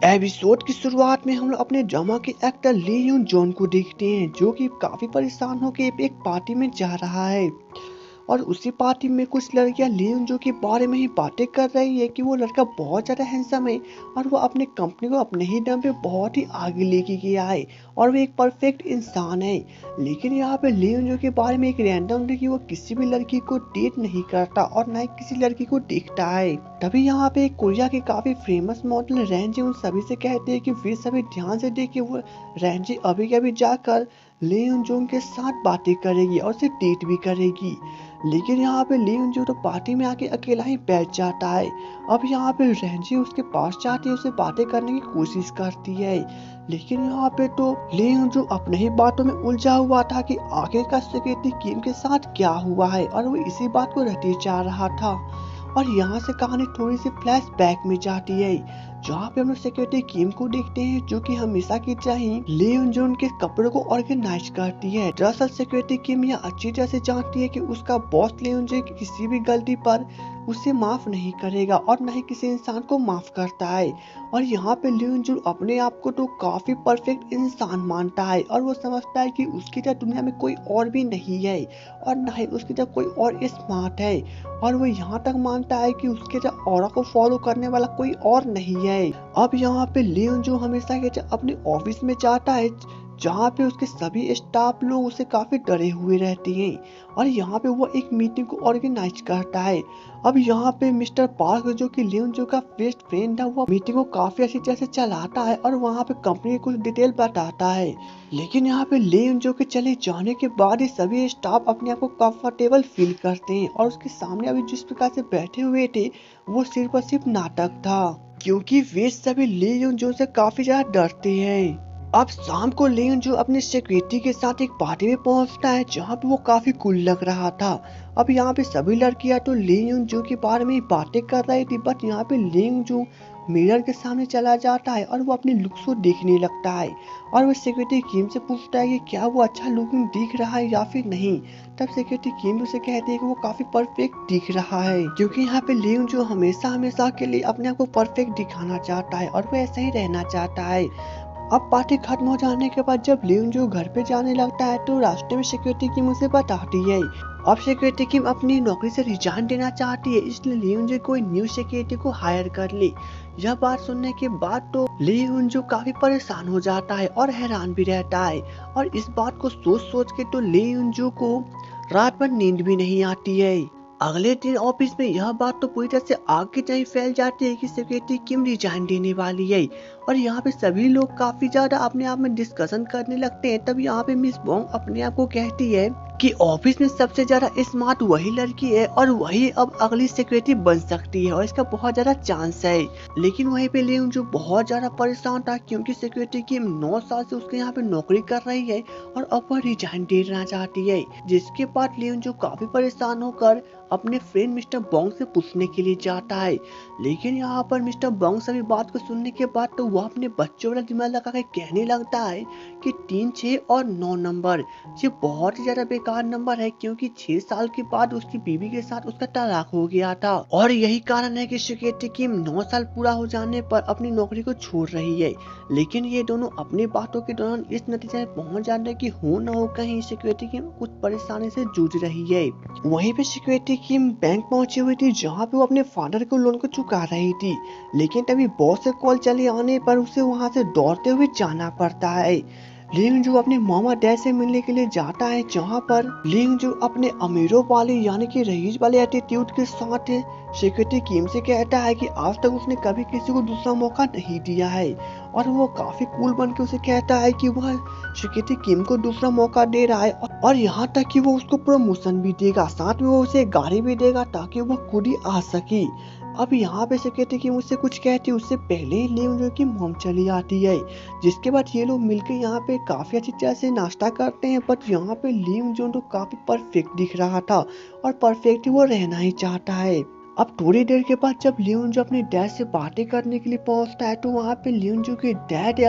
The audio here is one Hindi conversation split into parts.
एपिसोड की शुरुआत में हम लोग अपने ड्रामा के एक्टर ली यून जॉन को देखते हैं, जो कि काफी परेशान होकर एक पार्टी में जा रहा है। और उसी पार्टी में कुछ लड़कियां लियोन जो के बारे में ही बातें कर रही है कि वो लड़का बहुत ज्यादा हैंडसम है और वो अपने कंपनी को अपने ही दम पे बहुत ही आगे लेके गया है और वो एक परफेक्ट इंसान है। लेकिन यहाँ पे लियोन जो के बारे में एक रैंडम कि वो किसी भी लड़की को डेट नहीं करता और ना ही किसी लड़की को देखता है। तभी यहाँ पे कोरिया के काफी फेमस मॉडल रैंजी उन सभी से कहते हैं कि वे सभी ध्यान से देखे, वो रैंजी अभी अभी जाकर लियोन जोंग के साथ बातें करेगी और उसे डेट भी करेगी। लेकिन यहाँ पे लियोन जो तो पार्टी में आके अकेला ही बैठ जाता है। अब यहाँ पे रेंजी उसके पास जाती है, उसे बातें करने की कोशिश करती है। लेकिन यहाँ पे तो लियोन जो अपने ही बातों में उलझा हुआ था कि आखिरकार सिक्योरिटी किम के साथ क्या हुआ है और वो इसी बात को रटे जा रहा था। और यहाँ से कहानी थोड़ी सी फ्लैशबैक में जाती है, जहाँ पे हम लोग सिक्योरिटी किम को देखते हैं, जो कि हमेशा की तरह लियोन जोन के कपड़ों को ऑर्गेनाइज करती है। दरअसल सिक्योरिटी किम यह अच्छी तरह से जानती है कि उसका बॉस लियोन जो किसी भी गलती पर उसे माफ नहीं करेगा और न ही किसी इंसान को माफ करता है। और यहाँ पे लियोन जो अपने आप को तो काफी परफेक्ट इंसान मानता है और वो समझता है कि उसकी तरह दुनिया में कोई और भी नहीं है और न ही उसकी तरह कोई और स्मार्ट है। और वो यहाँ तक मानता है कि उसके तरह ऑरा को फॉलो करने वाला कोई और नहीं है। अब यहाँ पे लियोन जो हमेशा के अपने ऑफिस में जाता है, जहाँ पे उसके सभी स्टाफ लोग उसे काफी डरे हुए रहते हैं। और यहाँ पे वो एक मीटिंग को ऑर्गेनाइज करता है। अब यहाँ पे मिस्टर पार्क जो कि लियोन जो का बेस्ट फ्रेंड है, वो मीटिंग को काफी अच्छी तरह से चलाता है और वहाँ पे कंपनी की कुछ डिटेल बताता है। लेकिन यहाँ पे लियोन जो के चले जाने के बाद ही सभी स्टाफ अपने आप को कंफर्टेबल फील करते हैं और उसके सामने अभी जिस प्रकार से बैठे हुए थे वो सिर्फ और सिर्फ नाटक था, क्योंकि वे सभी लियोन जो से काफी ज्यादा डरते हैं। अब शाम को लियोन जो अपने सिक्योरिटी के साथ एक पार्टी में पहुंचता है, जहां पे वो काफी कूल लग रहा था। अब यहाँ पे सभी लड़कियां तो लियोन जो के बारे में बातें कर रही थी, बट यहाँ पे लियोन जो मिरर के सामने चला जाता है और वो अपने लुक्स को देखने लगता है। और वो सिक्योरिटी किम से पूछता है कि क्या वो अच्छा लुकिंग दिख रहा है या फिर नहीं। तब सिक्योरिटी किम उसे कहती है कि वो काफी परफेक्ट दिख रहा है, क्योंकि यहाँ पे लियोन जो हमेशा हमेशा के लिए अपने आप को परफेक्ट दिखाना चाहता है और वो ऐसा ही रहना चाहता है। अब पार्टी खत्म हो जाने के बाद जब लियोन जो घर पे जाने लगता है, तो रास्ते में सिक्योरिटी किम उसे बताती है अब सिक्योरिटी किम अपनी नौकरी से रिजाइन देना चाहती है, इसलिए लियोन जो कोई न्यू सिक्योरिटी को हायर कर ले। यह बात सुनने के बाद तो लियोन जो काफी परेशान हो जाता है और हैरान भी रहता है। और इस बात को सोच सोच के तो लियोन जो को रात भर नींद भी नहीं आती है। अगले दिन ऑफिस में यह बात तो पूरी तरह से आग की तरह फैल जाती है कि सिक्योरिटी किम रिजाइन देने वाली है। और यहाँ पे सभी लोग काफी ज्यादा अपने आप में डिस्कशन करने लगते हैं। तब यहाँ पे मिस बोंग अपने आप को कहती है कि ऑफिस में सबसे ज्यादा स्मार्ट वही लड़की है और वही अब अगली सिक्योरिटी बन सकती है और इसका बहुत ज्यादा चांस है। लेकिन वहीं पे लियोन जो बहुत ज्यादा परेशान था, क्योंकि सिक्योरिटी किम 9 साल से उसके यहाँ पे नौकरी कर रही है और अब वह रिजाइन देना चाहती है। जिसके बाद लियोन जो काफी परेशान होकर अपने फ्रेंड मिस्टर बोंग से पूछने के लिए जाता है। लेकिन यहाँ पर मिस्टर बोंग सभी बात को सुनने के बाद तो वह अपने बच्चों वाला दिमाग लगा के कहने लगता है कि 3, 6 और 9 नंबर ये बहुत ही ज्यादा बेकार नंबर है, क्योंकि 6 साल के बाद उसकी बीवी के साथ उसका तलाक हो गया था और यही कारण है कि सिक्योरिटी किम 9 साल पूरा हो जाने पर अपनी नौकरी को छोड़ रही है। लेकिन ये दोनों अपनी बातों के दौरान इस नतीजे में पहुंच जाने की हो न हो कहीं सिक्योरिटी किम कुछ परेशानी से जूझ रही है। वहीं पे सिक्योरिटी किम बैंक पहुंची हुई थी, जहां पे वो अपने फादर को लोन को चुका रही थी। लेकिन तभी बॉस से कॉल चले आने पर उसे वहां से दौड़ते हुए जाना पड़ता है। लिंग जो अपने मामा डैड से मिलने के लिए जाता है, जहां पर लिंग जो अपने अमीरों वाले यानी कि रईस वाले एटीट्यूड के साथ सिक्योरिटी किम से कहता है कि आज तक उसने कभी किसी को दूसरा मौका नहीं दिया है। और वो काफी कूल बन के उसे कहता है कि वह सिक्योरिटी किम को दूसरा मौका दे रहा है और यहाँ तक कि वो उसको प्रमोशन भी देगा, साथ में वो उसे गाड़ी भी देगा ताकि वो खुद ही आ सके। अब यहाँ पे सिक्योरिटी किम मुझसे कुछ कहती है, उससे पहले ही लियोन जो की मॉम चली आती है। जिसके बाद ये लोग मिलकर यहाँ पे काफी अच्छी तरह से नाश्ता करते हैं। बट यहाँ पे लियोन जो तो काफी परफेक्ट दिख रहा था और परफेक्ट वो रहना ही चाहता है। अब थोड़ी देर के बाद जब लियोन जो अपने डैड से बातें करने के लिए पहुंचता है, तो वहाँ पे लियोन जो के डैड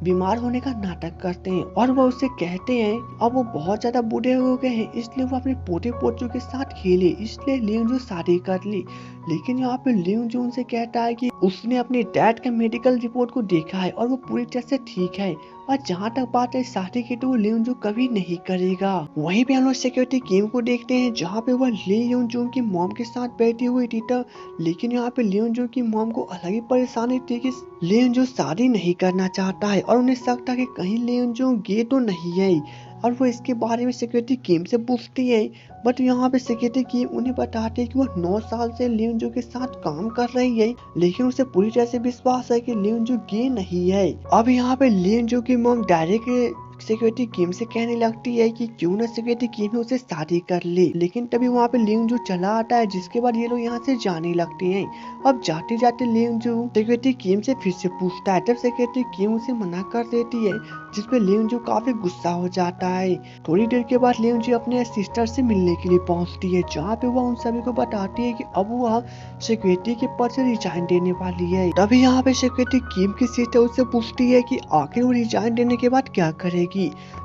बीमार होने का नाटक करते हैं और वो उससे कहते हैं अब वो बहुत ज्यादा बूढ़े हो गए हैं, इसलिए वो अपने पोते पोतियों के साथ खेले, इसलिए लियोन जो शादी कर ली। लेकिन यहाँ पे लियोन जो उनसे कहता है कि उसने अपने डैड के मेडिकल रिपोर्ट को देखा है और वो पूरी तरह से ठीक है, और जहाँ तक बात है शादी की तो वो लियोन जो कभी नहीं करेगा। वहीं पे हम लोग सिक्योरिटी गेम को देखते हैं जहाँ पे वह लियोन जो की मॉम के साथ बैठी हुई थी, लेकिन यहाँ पे लियोन जो की मॉम को अलग ही परेशानी थी कि लियोन जो शादी नहीं करना चाहता है और उन्हें शक था कि कहीं लियोन जो गे तो नहीं है, और वो इसके बारे में सिक्योरिटी गेम से पूछती है। बट यहाँ पे सिक्योरिटी गेम उन्हें बताते है कि वो 9 साल से लियोन जो के साथ काम कर रही है, लेकिन उसे पूरी तरह से विश्वास है कि लियोन जो गे नहीं है। अब यहाँ पे लियोन जो की मॉम डायरेक्ट सिक्योरिटी गेम से कहने लगती है कि क्यों ना सिक्योरिटी गेम में उसे शादी कर ले, लेकिन तभी वहाँ पे लियोन जो चला आता है, जिसके बाद ये लोग यहाँ से जाने लगते हैं। अब जाते जाते लियोन जो सिक्योरिटी गेम से फिर से पूछता है, तब सिक्योरिटी गेम उसे मना कर देती है, जिसपे लियोन जो काफी गुस्सा हो जाता है। थोड़ी देर के बाद लियोन जो अपने सिस्टर से मिलने के लिए पहुंचती है, जहाँ पे वह उन सभी को बताती है कि अब वह सिक्योरिटी के पद से रिजाइन देने वाली है। तभी यहाँ पे सिक्योरिटी गेम की सिस्टर उससे पूछती है कि आखिर वो रिजाइन देने के बाद क्या करेगी।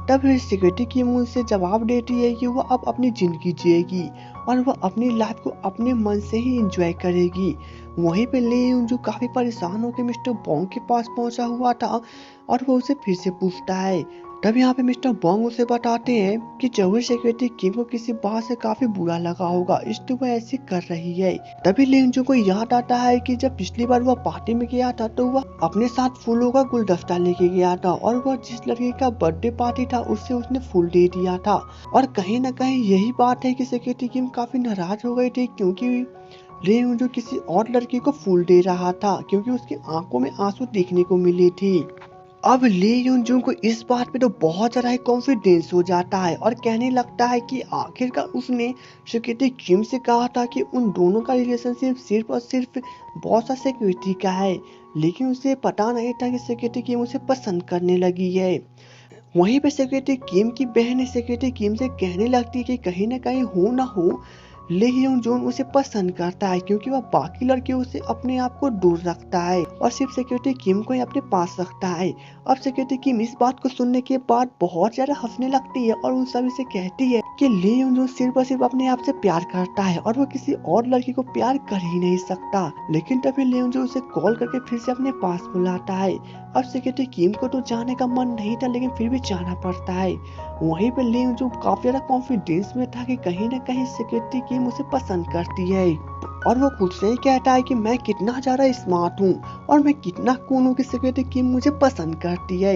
तब सिक्योरिटी गेम उनसे जवाब देती है कि वह अब अपनी जिंदगी जिएगी और वह अपनी लाइफ को अपने मन से ही एंजॉय करेगी। वहीं पे लियोन जो काफी परेशान होकर मिस्टर बॉन्ग के पास पहुंचा हुआ था और वो उसे फिर से पूछता है। तब यहाँ पे मिस्टर बॉन्ग उसे बताते हैं कि जरूर सिक्योरिटी गेम को किसी बात से काफी बुरा लगा होगा, इसलिए वह ऐसे कर रही है। तभी लियोन जो को याद आता है कि जब पिछली बार वह पार्टी में गया था तो वह अपने साथ फूलों का गुलदस्ता लेके गया था और वह जिस लड़की का बर्थडे पार्टी था उससे उसने फूल दे दिया था। और कहीं ना कहीं यही बात है कि सिक्योरिटी गेम काफी नाराज हो गई थी, क्योंकि लियोन जो किसी और लड़की को फूल दे रहा था, क्योंकि उसकी आंखों में आंसू देखने को मिले थे। अब लियोन जो को इस बात पे तो बहुत ज्यादा कॉन्फिडेंस हो जाता है और कहने लगता है कि आखिरकार उसने सिक्योरिटी गेम से कहा था कि उन दोनों का रिलेशनशिप सिर्फ और सिर्फ बॉस और सिक्योरिटी का है, लेकिन उसे पता नहीं था कि सिक्योरिटी गेम उसे पसंद करने लगी है। वहीं पे सिक्योरिटी गेम की बहन सिक्योरिटी गेम से कहने लगती है कि कहीं ना कहीं हो ना हो लियोन जोन उसे पसंद करता है, क्योंकि वह बाकी लड़कियों से अपने आप को दूर रखता है और सिर्फ सिक्योरिटी किम को ही अपने पास रखता है। अब सिक्योरिटी किम इस बात को सुनने के बाद बहुत ज्यादा हंसने लगती है और उन सभी से कहती है कि लियोन जोन सिर्फ और सिर्फ अपने आप से प्यार करता है और वो किसी और लड़की को प्यार कर ही नहीं सकता। लेकिन तभी लियोन जो उसे कॉल करके फिर से अपने पास बुलाता है। अब सिक्योरिटी किम को तो जाने का मन नहीं था, लेकिन फिर भी जाना पड़ता है। वहीं पे लियोन जो काफी ज्यादा कॉन्फिडेंस में था कि कहीं ना कहीं सिक्योरिटी की मुझे पसंद करती है और वो खुद से ही कहता है कि मैं कितना ज्यादा स्मार्ट हूँ और मैं कितना कूल हूँ कि सिक्योरिटी की मुझे पसंद करती है।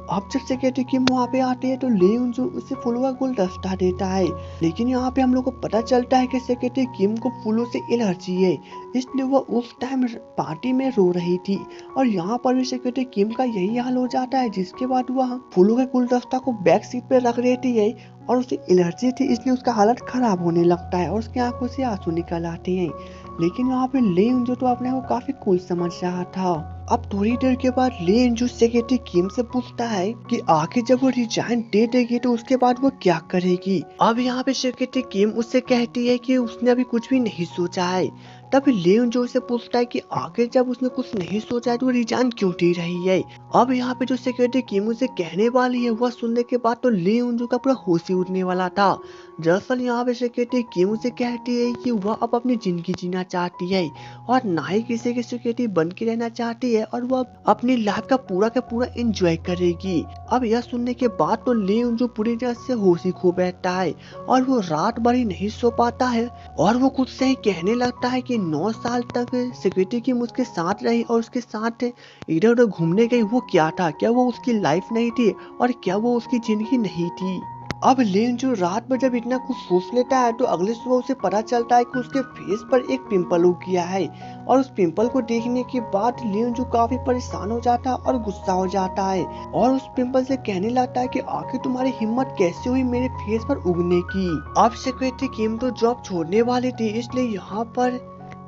अब जब सिक्योरिटी की वहाँ पे आती है तो लियोन जो उसे फूलों का गुलदस्ता देता है, लेकिन यहाँ पे हम लोग को पता चलता है कि सिक्योरिटी किम को फूलों से एलर्जी है, इसलिए वो उस टाइम पार्टी में रो रही थी और यहाँ पर भी सिक्योरिटी किम का यही हाल हो जाता है, जिसके बाद वह फूलों के गुलदस्ता को बैक सीट पे रख देती है और उसे एलर्जी थी, इसलिए उसका हालत खराब होने लगता है और उसकी आंखों से आंसू निकल आते हैं। लेकिन यहाँ पे लियोन जो तो अपने को काफी कूल समझ रहा था। अब थोड़ी देर के बाद लियोन जो सिक्योरिटी किम से पूछता है कि आखिर जब वो रिजाइन दे देगी तो उसके बाद वो क्या करेगी। अब यहाँ पे सिक्योरिटी किम उससे कहती है कि उसने अभी कुछ भी नहीं सोचा है। तब लियोन जो उसे पूछता है कि आखिर जब उसने कुछ नहीं सोचा है तो वो रिजाइन क्यों दे रही है। अब यहाँ पे जो सिक्योरिटी किम उसे कहने वाली है वह सुनने के बाद तो लियोन जो का पूरा होश ही उड़ने वाला था। दरअसल यहाँ पे सिक्योरिटी किम उसे कहती है कि वह अब अपनी जिंदगी जीना चाहती है और ना ही किसी की सिक्योरिटी बन के रहना चाहती है और वह अपनी लाइफ का पूरा एंजॉय करेगी। अब यह सुनने के बाद तो लियोन जो पूरी तरह से होश ही खो बैठता है और वो रात भर ही नहीं सो पाता है और वो खुद से ही कहने लगता है कि 9 साल तक सिक्योरिटी की उसके साथ रही और उसके साथ इधर उधर घूमने गई, वो क्या था? क्या वो उसकी लाइफ नहीं थी और क्या वो उसकी जिंदगी नहीं थी? अब लियोन जो रात में जब इतना कुछ सोच लेता है तो अगले सुबह उसे पता चलता है कि उसके फेस पर एक पिंपल उग गया है और उस पिंपल को देखने के बाद लियोन जो काफी परेशान हो जाता है और गुस्सा हो जाता है और उस पिंपल से कहने लगता है कि आखिर तुम्हारी हिम्मत कैसे हुई मेरे फेस पर उगने की। अब सिक्योरिटी किम तो जॉब छोड़ने वाली थी, इसलिए यहाँ पर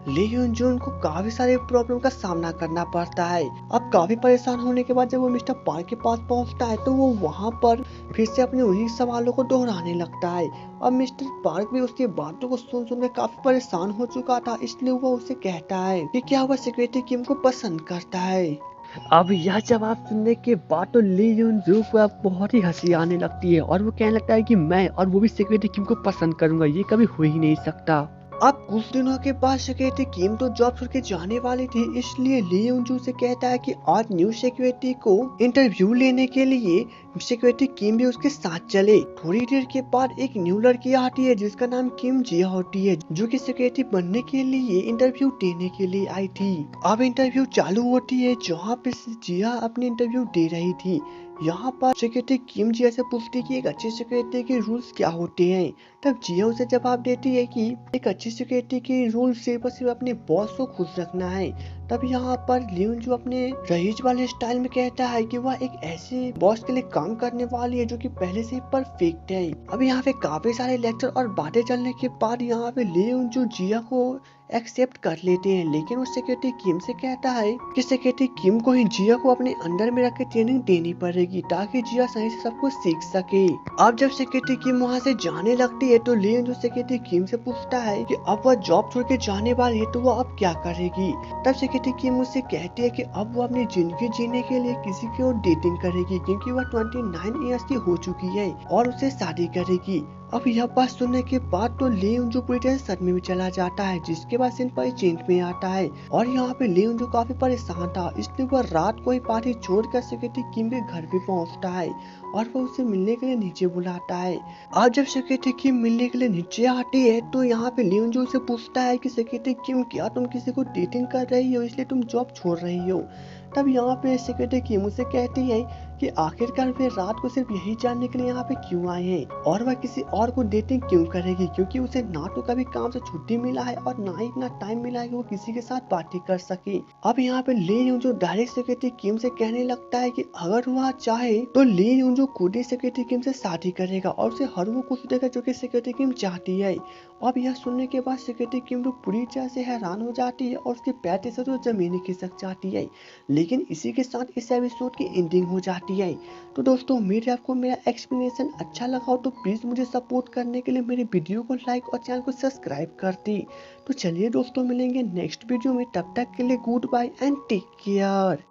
लियोन जून को काफी सारे प्रॉब्लम का सामना करना पड़ता है। अब काफी परेशान होने के बाद जब वो मिस्टर पार्क के पास पहुंचता है तो वो वहां पर फिर से अपने उन्हीं सवालों को दोहराने लगता है। अब मिस्टर पार्क भी उसकी बातों को सुन सुन कर काफी परेशान हो चुका था, इसलिए वो उसे कहता है कि क्या वह सिक्योरिटी किम को पसंद करता है। अब यह जवाब सुनने के बाद तो ली यून जू को अब बहुत ही हंसी आने लगती है और वो कहने लगता है कि मैं और वो भी सिक्योरिटी किम को पसंद करूंगा, ये कभी हो ही नहीं सकता। अब कुछ दिनों के बाद सिक्योरिटी किम तो जॉब छोड़ के जाने वाली थी, इसलिए ली यून जू से कहता है कि आज न्यू सिक्योरिटी को इंटरव्यू लेने के लिए सिक्योरिटी किम भी उसके साथ चले। थोड़ी देर के बाद एक न्यू लड़की आती है जिसका नाम किम जिया होती है, जो कि सिक्योरिटी बनने के लिए इंटरव्यू देने के लिए आई थी। अब इंटरव्यू चालू होती है जहाँ पे जिया अपनी इंटरव्यू दे रही थी। यहाँ पर सिक्योरिटी किम जिया से पूछती है कि एक अच्छी सिक्योरिटी के रूल्स क्या होते हैं। तब जिया उसे जवाब देती है कि एक अच्छी सिक्योरिटी के रूल सिर्फ और सिर्फ अपने बॉस को खुश रखना है। तब यहाँ पर लियोन जो अपने रईस वाले स्टाइल में कहता है कि वह एक ऐसे बॉस के लिए काम करने वाली है जो कि पहले से परफेक्ट है। अब यहाँ पे काफी सारे लेक्चर और बातें चलने के बाद यहाँ पे लियोन जो जिया को एक्सेप्ट कर लेते हैं, लेकिन वो सिक्योरिटी किम से कहता है कि सिक्योरिटी किम को ही जिया को अपने अंडर में रख के ट्रेनिंग देनी पड़ेगी ताकि जिया सही से सब कुछ सीख सके। अब जब सिक्योरिटी किम वहाँ से जाने लगती है तो लियोन जो सिक्योरिटी किम से पूछता है कि अब वह जॉब छोड़ के जाने वाली है तो वह अब क्या करेगी। तब सिक्योरिटी किम मुझसे कहती है कि अब वो अपनी जिंदगी जीने के लिए किसी की और डेटिंग करेगी, क्योंकि वह 29 ईयर्स की हो चुकी है और उसे शादी करेगी। अब यह बात सुनने के बाद तो लियोन जो पूरी तरह सदमे में चला जाता है, जिसके बाद सीन पर चेंज में आता है और यहाँ पे लियोन जो काफी परेशान था, इसलिए वह रात को ही पार्टी छोड़कर सिक्योरिटी किम के घर पे पहुँचता है और वह उसे मिलने के लिए नीचे बुलाता है। अब जब सिक्योरिटी किम मिलने के लिए नीचे आती है तो यहाँ पे लियोन जो उसे पूछता है कि सिक्योरिटी किम क्या तुम किसी को डेटिंग कर रही हो इसलिए तुम जॉब छोड़ रही हो। तब यहाँ पे सिक्योरिटी किम उसे कहती है कि आखिरकार वे रात को सिर्फ यही जानने के लिए यहाँ पे क्यों आए हैं और वह किसी और को डेटिंग क्यों करेगी, क्योंकि उसे ना तो कभी काम से छुट्टी मिला है और ना ही इतना टाइम मिला है कि वो किसी के साथ पार्टी कर सके। अब यहाँ पे ली यून जो डायरेक्ट सिक्योरिटी किम से कहने लगता है कि अगर वह चाहे तो ली यून जो खुद ही सिक्योरिटी किम से शादी करेगा और उसे हर वो कुछ देगा जो कि सिक्योरिटी किम चाहती है। अब यह सुनने के बाद सिक्योरिटी किम तो पूरी तरह से हैरान हो जाती है और उसके पैर से तो जमीन ही खिसक जाती है। लेकिन इसी के साथ इस एपिसोड की एंडिंग हो जाती है। तो दोस्तों उम्मीद है आपको मेरा एक्सप्लेनेशन अच्छा लगा हो, तो प्लीज़ मुझे सपोर्ट करने के लिए मेरे वीडियो को लाइक और चैनल को सब्सक्राइब कर दी। तो चलिए दोस्तों मिलेंगे नेक्स्ट वीडियो में, तब तक के लिए goodbye and take care.